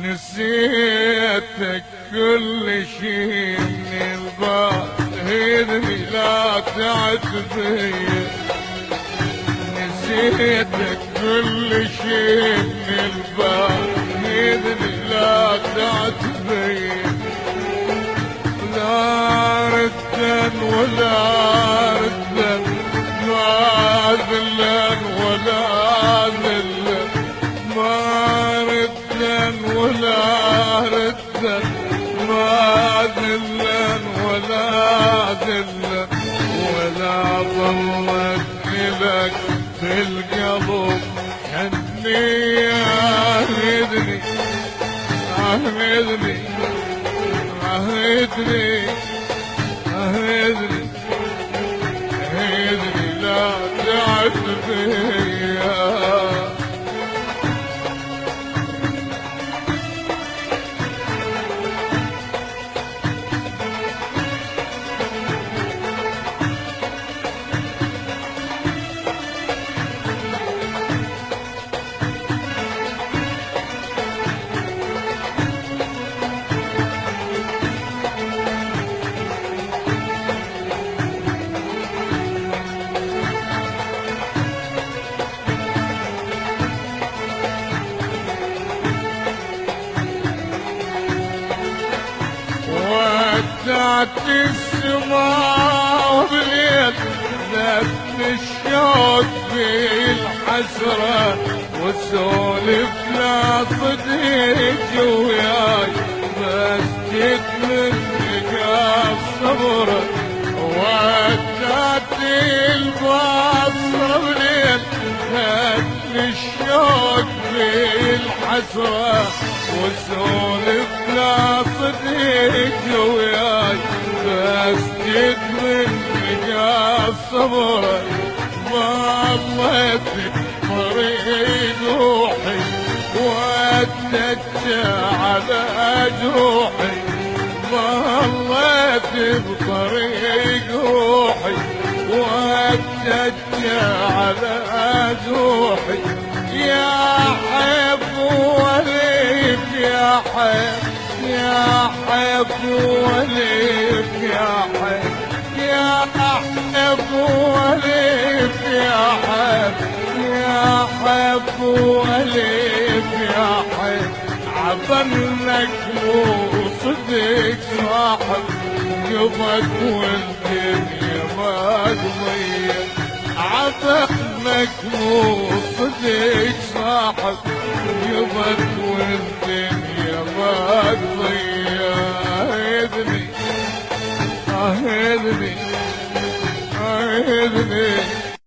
نسيتك كل شي من البال، هذني لا تعتذر. نسيتك كل شي من البال، هذني لا تعتذر. لا ردا ولا ردا، ما ذلا ولا ذلا، ما ردا ولا ردا، ما ذلا ولا ذلا، ولا ضمت لك في القلب حنية. عهدني عهدني عهدني عهدني عهدني لا تعتذر. ودعت السماء بليل ذات الشوق بالحسرة، وسولف لا صديق وياي بس جيت منك الصبرة. ودعت البصرة بليل ذات الشوق بالحسرة، وسولف لا صديق وياي بس جيت منك الصبر. ضليت طريق روحي واتجه على جروحي، ضليت بطريق روحي واتجه على جروحي. يا حب وليف يا حب، يا حب وليف يا حب، يا حب وليف يا حب، يا حب وليف يا حب. عبرنك مو صدق صاحب قبك والدنيا ما قضيت. عبرنك مو صدق صاحب قبك والدنيا ما قضيت. عهدني عهدني عهدني